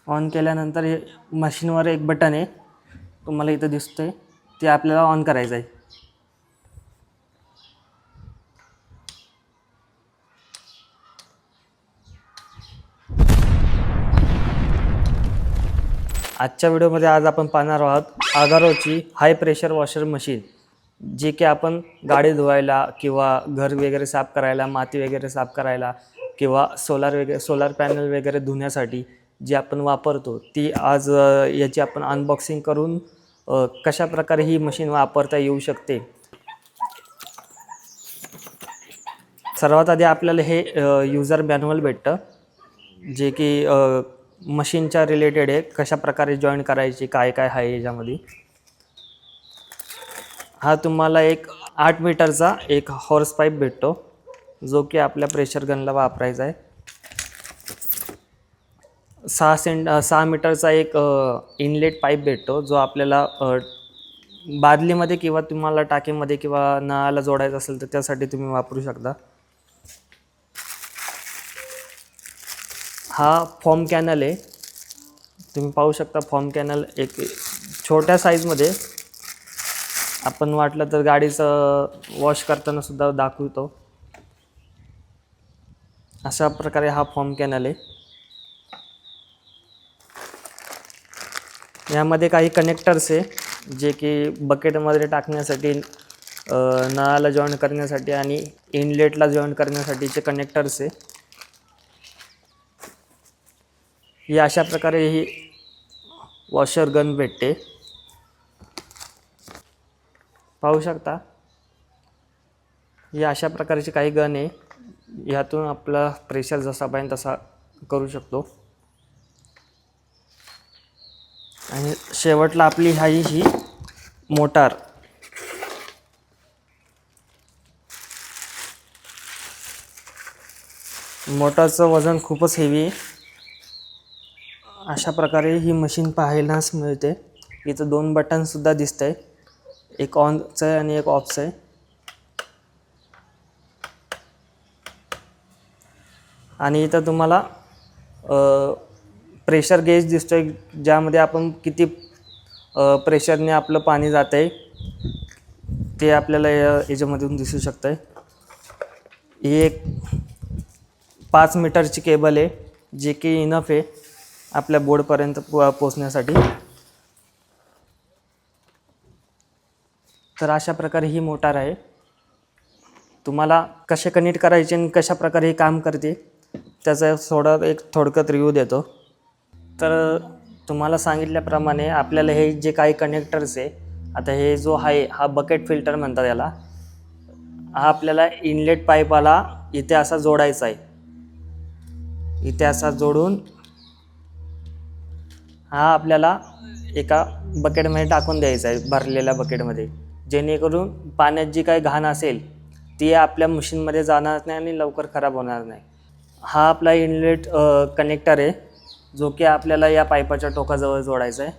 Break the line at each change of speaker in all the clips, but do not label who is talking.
On केल्यानंतर हे मशीनवर एक बटन आहे, तुम्हाला इथं दिसतंय, ते आपल्याला ऑन करायचं आहे. आजच्या व्हिडिओमध्ये आज आपण पाहणार आहोत आगारोची हाय प्रेशर वॉशर मशीन, जे की आपण गाडी धुवायला किंवा घर वगैरे साफ करायला, माती वगैरे साफ करायला किंवा सोलार पॅनल वगैरे धुण्यासाठी जी आपण वापरतो, ती आज याची आपण अनबॉक्सिंग करून कशा प्रकारे ही मशीन वापरता येऊ शकते. सर्वात आधी आपल्याला हे यूजर मॅन्युअल भेटतं, जे की मशीनच्या रिलेटेड आहे, कशा प्रकारे जॉईन करायची, काय काय आहे याच्यामध्ये. हा तुम्हाला एक 8 मीटरचा एक हॉर्स पाईप भेटतो, जो की आपल्या प्रेशर गनला वापरायचा आहे. 6 मीटरचा एक इनलेट पाईप भेटतो, जो आपल्याला बादलीमध्ये किंवा तुम्हाला टाकीमध्ये किंवा नळाला जोडायचं असेल तर त्यासाठी तुम्ही वापरू शकता. हा फॉर्म कॅनल आहे, तुम्ही पाहू शकता. फॉर्म कॅनल एक छोट्या साईजमध्ये आपण वाटलं तर गाडीचं वॉश करताना सुद्धा दाखवतो. अशा प्रकारे हा फॉर्म कॅनल आहे. यामध्ये काही कनेक्टर्स आहे, जे की बकेटमध्ये टाकण्यासाठी, नळाला जॉईन करण्यासाठी आणि इनलेटला जॉईन करण्यासाठीचे कनेक्टर्स आहे. ही अशा प्रकारे ही वॉशर गन भेटते, पाहू शकता. ही अशा प्रकारची काही गन आहे, यातून आपला प्रेशर जसा पाहिजे तसा करू शकतो. आणि शेवटला आपली ही मोटार. मोटारचं वजन खूपच हेवी आहे. अशा प्रकारे ही मशीन पाहायलाच मिळते. इथं 2 बटनसुद्धा दिसत आहे, एक ऑनचं आहे आणि एक ऑफचं आहे. आणि इथं तुम्हाला प्रेशर गेज दिसतोय, ज्यामध्ये आपण किती प्रेशरने आपलं पाणी जात आहे ते आपल्याला याच्यामधून दिसू शकतं आहे. ही एक 5 मीटरची केबल आहे, जे की इनफ आहे आपल्या बोर्डपर्यंत पोचण्यासाठी. तर अशा प्रकारे ही मोटार आहे. तुम्हाला कसे कनेक्ट करायचे आणि कशा प्रकारे हे काम करते त्याचा एक थोडक्यात रिव्ह्यू देतो. तर तुम्हाला सांगितल्याप्रमाणे आपल्याला हे जे काही कनेक्टर्स आहे, आता हे जो आहे हा बकेट फिल्टर म्हणतात याला. हा आपल्याला इनलेट पाईपाला इथे असा जोडायचा आहे. इथे असा जोडून हा आपल्याला एका बकेटमध्ये टाकून द्यायचा आहे, भरलेल्या बकेटमध्ये, जेणेकरून पाण्यात जी काही घाण असेल ती आपल्या मशीनमध्ये जाणार नाही आणि लवकर खराब होणार नाही. हा आपला इनलेट कनेक्टर आहे, जो की आपल्याला या पाईपाच्या टोकाजवळ जोडायचा आहे.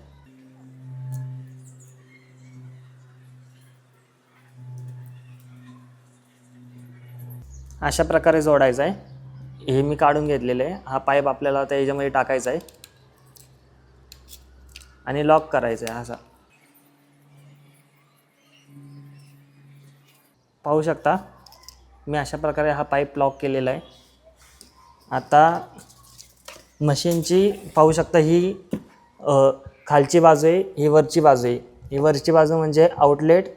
अशा प्रकारे जोडायचा आहे. हे मी काढून घेतलेलं आहे. हा पाईप आपल्याला आता याच्यामध्ये टाकायचा आहे आणि लॉक करायचा आहे. असा पाहू शकता, मी अशा प्रकारे हा पाईप लॉक केलेला आहे. आता मशीनची पाहू शकता, ही खालची बाजू आहे, ही वरची बाजू आहे. ही वरची बाजू म्हणजे आउटलेट,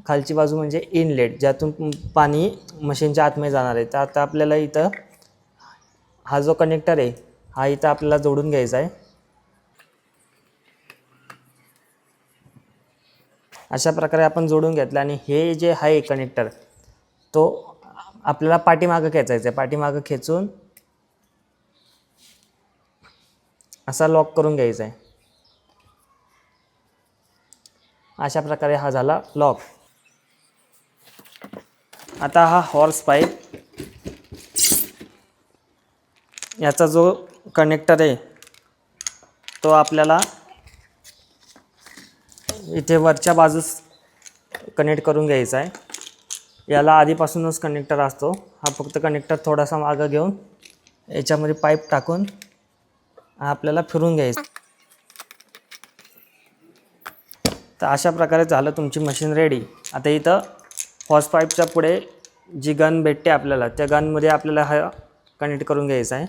खालची बाजू म्हणजे इनलेट, ज्यातून पाणी मशीनच्या आतमध्ये जाणार आहे. तर आता आपल्याला इथं हा जो कनेक्टर आहे हा इथं आपल्याला जोडून घ्यायचा आहे. अशा प्रकारे आपण जोडून घेतलं आणि हे जे आहे कनेक्टर, तो आपल्याला पाठीमागं खेचायचा आहे. पाठीमागं खेचून असा लॉक करून घ्यायचा आहे. अशा प्रकारे हा झाला लॉक. आता हा हॉर्स पाईप, याचा जो कनेक्टर आहे तो आपल्याला इथे वरच्या बाजूस कनेक्ट करून घ्यायचा आहे. याला आधीपासूनच कनेक्टर असतो. हा फक्त कनेक्टर थोडासा मागं घेऊन याच्यामध्ये पाईप टाकून हा आपल्याला फिरून घ्यायचा. तर अशा प्रकारे झालं तुमची मशीन रेडी. आता इथं हॉस पाईपच्या पुढे जी गन भेटते आपल्याला, त्या गनमध्ये आपल्याला हा कनेक्ट करून घ्यायचा आहे.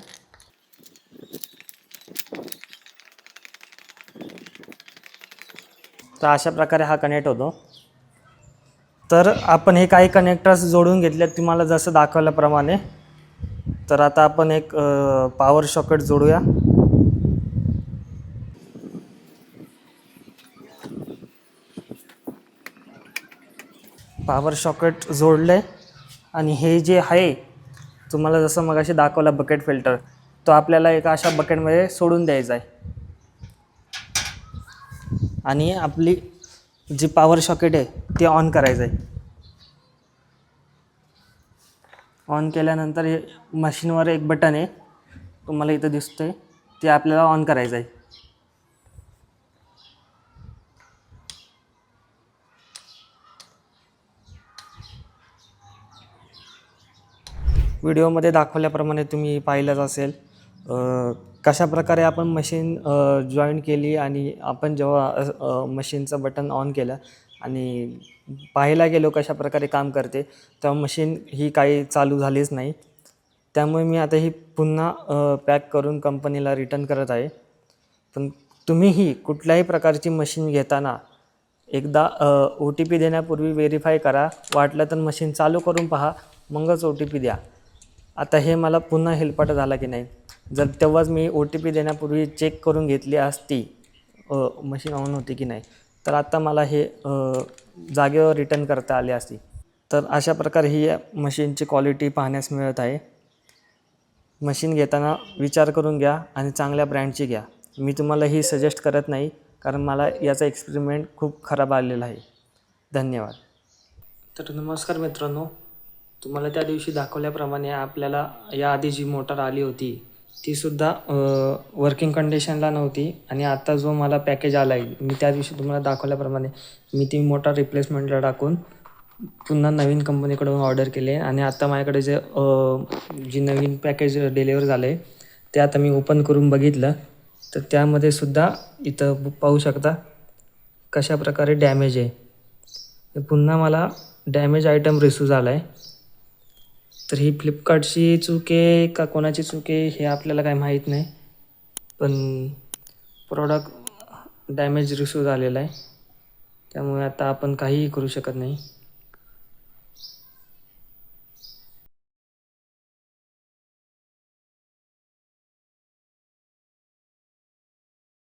तर अशा प्रकारे हा कनेक्ट होतो. तर आपण हे काही कनेक्टर्स जोडून घेतले तुम्हाला जसं दाखवल्याप्रमाणे. तर आता आपण एक पॉवर सॉकेट जोडूया. पॉवर सॉकेट जोडले आणि हे जे आहे तुम्हाला जसं मगाशी दाखवला बकेट फिल्टर, तो आपल्याला एका अशा बकेटमध्ये सोडून द्यायचा आहे. आणि आपली जी पॉवर सॉकेट आहे ती ऑन करायचं आहे. ऑन केल्यानंतर हे मशीनवर एक बटन आहे तुम्हाला इथं दिसतंय, ते आपल्याला ऑन करायचं आहे. व्हिडिओमध्ये दाखवल्याप्रमाणे तुम्ही पाहिलंच असेल कशा प्रकारे आपण मशीन जॉईन केली. आणि आपण जेव्हा मशीनचं बटन ऑन केलं आणि पाहायला गेलो कशा प्रकारे काम करते, तेव्हा मशीन ही काही चालू झालीच नाही. त्यामुळे मी आता ही पुन्हा पॅक करून कंपनीला रिटर्न करत आहे. पण तुम्हीही कुठल्याही प्रकारची मशीन घेताना एकदा OTP देण्यापूर्वी व्हेरीफाय करा. वाटलं तर मशीन चालू करून पहा, मगच OTP द्या. आता हे मला पुन्हा हेलपाटा झाला की नाही. जर तेव्हाच मी OTP देण्यापूर्वी चेक करून घेतली असती मशीन ऑन होती की नाही, तर आता मला हे जागेवर रिटर्न करता आले असती. तर अशा प्रकारे ही मशीनची क्वालिटी पाहण्यास मिळत आहे. मशीन घेताना विचार करून घ्या आणि चांगल्या ब्रँडची घ्या. मी तुम्हाला ही सजेस्ट करत नाही, कारण मला याचा एक्सपेरिमेंट खूप खराब आलेला आहे. धन्यवाद. तर नमस्कार मित्रांनो, तुम्हाला त्या दिवशी दाखवल्याप्रमाणे आपल्याला याआधी जी मोटार आली होती तीसुद्धा वर्किंग कंडिशनला नव्हती. आणि आता जो मला पॅकेज आला आहे, मी त्या दिवशी तुम्हाला दाखवल्याप्रमाणे मी ती मोटार रिप्लेसमेंटला टाकून पुन्हा नवीन कंपनीकडून ऑर्डर केले. आणि आता माझ्याकडे जी नवीन पॅकेज डिलिव्हर झालं आहे ते आता मी ओपन करून बघितलं, तर त्यामध्ये सुद्धा इथं पाहू शकता कशा प्रकारे डॅमेज आहे. पुन्हा मला डॅमेज आयटम रिसीव झाला आहे. तर ही फ्लिपकार्टची चूक आहे का कोणाची चूक आहे हे आपल्याला काही माहीत नाही, पण प्रॉडक्ट डॅमेज रिसीव झालेला आहे. त्यामुळे आता आपण काहीही करू शकत नाही.